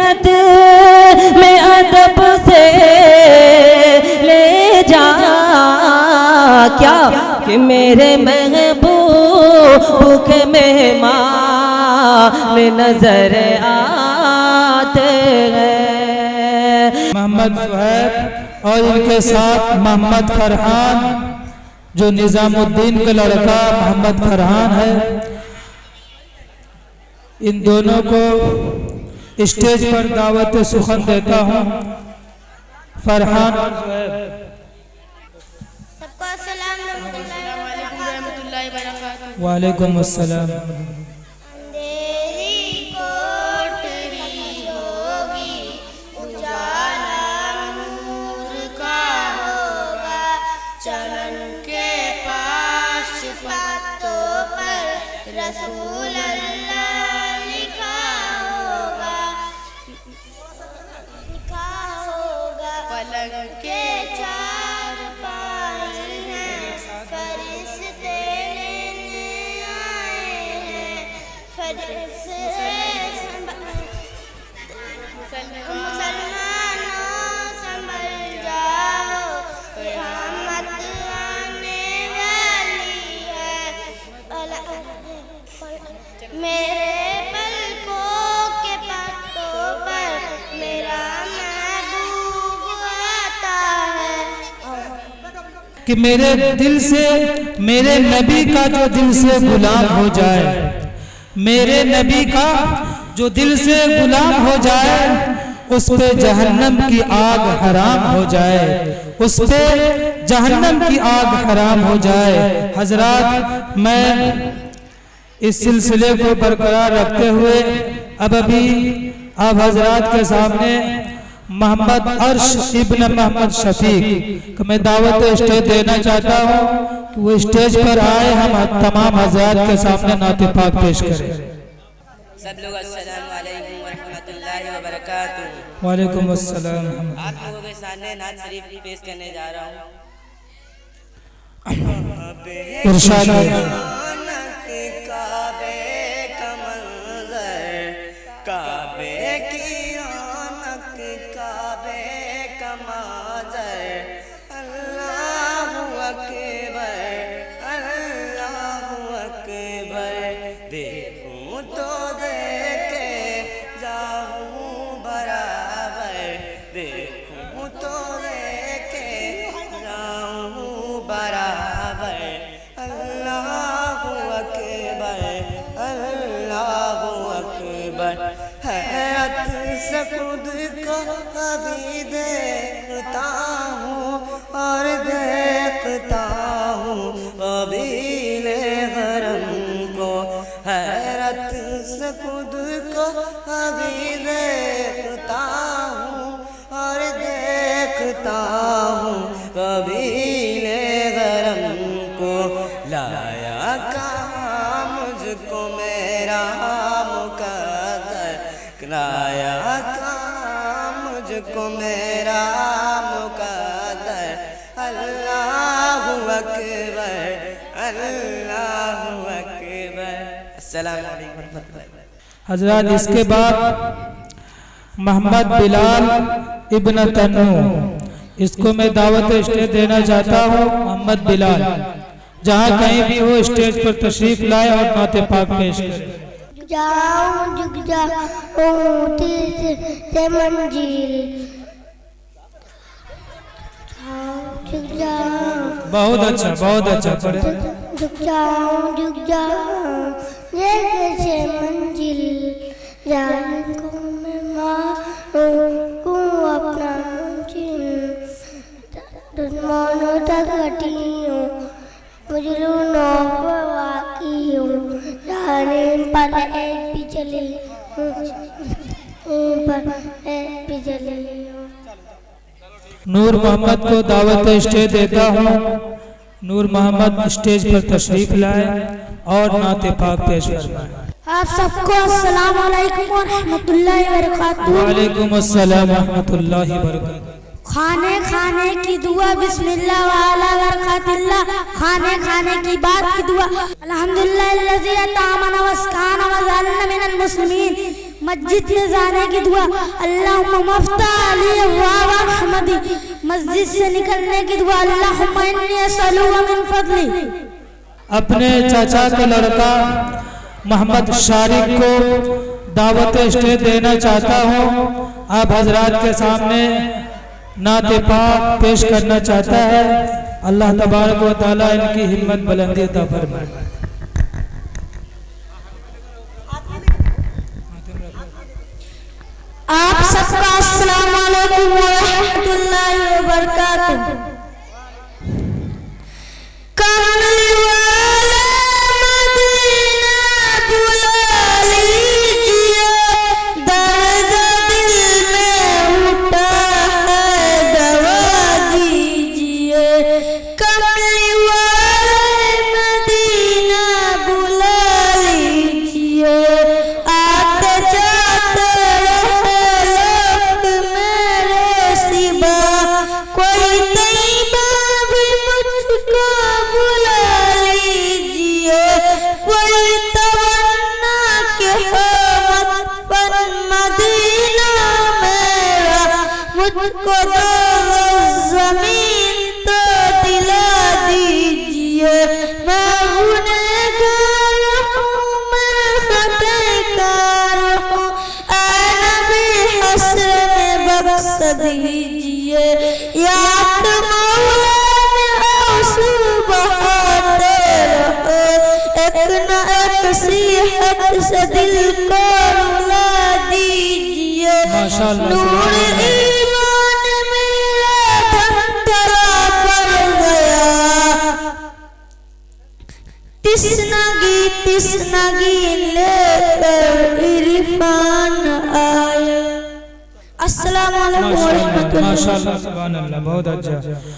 जन्नत में अदब से ले जा, क्या कि मेरे महबूब के मेहमान नजर आते हैं। मोहम्मद सुहैब और इनके साथ मोहम्मद फरहान, जो निजामुद्दीन का लड़का मोहम्मद फरहान है, इन दोनों को स्टेज पर दावत सुखन देता हूँ। फरहान और सुहैब। सबको अस्सलाम रहमतुल्लाहि व बरकातहू। वालेकुम अस्सलाम। अंधेरी कोठरी होगी, उजाला नूर का होगा, चमन के पास पत्तों पर रसूल अल्लाह लिखा होगा, पलंग के चार पाए हैं, फरिश्ते लेने आए हैं, फरिश्ते मुसलमानों संभल जाओ, क़यामत आने वाली है। मेरे पलकों के पत्तों पर मेरा महबूब आता है कि मेरे दिल से, मेरे नबी का जो दिल से गुलाम हो जाए, मेरे नबी का जो दिल से गुलाम हो जाए, उस पे जहन्नम की आग हराम हो जाए, उस पे जहन्नम की आग हराम हो जाए। हजरात, मैं इस सिलसिले को बरकरार रखते हुए अब हजरात के सामने मोहम्मद अर्श इब्न मोहम्मद शफीक को मैं दावत स्टेज देना चाहता हूँ कि वो स्टेज पर आए, हम तमाम हजरात के सामने नात पाक पेश करें। सब लोग अस्सलाम वालेकुम व रहमतुल्लाहि व बरकातहू। वालेकुम अस्सलाम। आप लोगों के सामने नात शरीफ पेश करने जा रहा हूँ। इरशाद है। खुद को अभी देखता हूँ और देखता हूँ कबीले गरम को, हैरत से खुद को अभी देखता हूँ और देखता हूँ कबीले गरम को। लाया कहाँ मुझको मेरा मुकद्दर, लाया मुझको मेरा मुकद्दर। अल्लाहु अकबर, अल्लाहु अकबर। अस्सलामु अलैकुम व रहमतुल्लाह। हजरात, इसके बाद मोहम्मद बिलाल इब्न तन्नू, इसको मैं दावत स्टेज देना चाहता हूँ। मोहम्मद बिलाल जहाँ कहीं भी हो स्टेज पर तशरीफ लाए और नात पाक पेश करें। जुग जाऊं से मंजिल, बहुत अच्छा, बहुत अच्छा पढ़े। जुग जाऊं से मंजिल, जाने को मैं मारूं अपना मंजिल, दुश्मनों तक हटी हूँ, मजलूनों पर वाकी हूँ, जाने पर भी चली नूर मोहम्मद को दावत स्टेज देता हूँ। नूर मोहम्मद स्टेज पर तशरीफ लाए और नात पाक पेश फरमाएं। आप सबको अस्सलाम वालेकुम व रहमतुल्लाहि व बरकातहू। वालेकुम अस्सलाम व रहमतुल्लाहि व बरकातहू। खाने खाने की दुआ बिस्मिल्लाह व अला बरकातिल्लाह, खाने खाने की बात की दुआ अल्हम्दुलिल्लाह अल्लज़ी अत'अमना व अस्काना व जअलना मिनल मुस्लिमीन मस्जिद में जाने की दुआ अल्लाहुम्मा मफ्ता अली अब्वाब रहमती मस्जिद से निकलने की दुआ अल्लाहुम्मा इन्नी असअलुका मिन फज़ली। अपने चाचा का लड़का मोहम्मद शारिक को दावत स्टेज देना चाहता हूँ। आप हजरात के सामने नाते पाक पेश करना चाहता है। अल्लाह तबारक व तआला इनकी हिम्मत बुलंदी अता फरमाए। आप सबका अस्सलाम वालेकुम व रहमतुल्लाहि व बरकातुहू। कमली वाला मदीना बुला लीजिए, दर्द दिल में उठा है दवा दीजिए। कमली वाला मदीना बुला लीजिए, आते जाते कोई तैयबा भी मुझको बुला लीजिए, कोई तमन्ना के पर मदीना मेरा मुझको दो ज़मीन तो दिला दीजिए। मैं गुनहगार हूँ, मैं खताकार हूँ, ऐ नबी हस्र में बख्श दीजिए। याद मौला में आंसू बहाते रहो, एक न एक सीहत से दिल को रुला दीजिए। नूर ईमान मेरा धंधला पड़ गया, तिस्नगी लेकर इरफान आया। अस्सलाम वालेकुम व रहमतुल्लाह। माशाअल्लाह सुभान अल्लाह, बहुत अच्छा।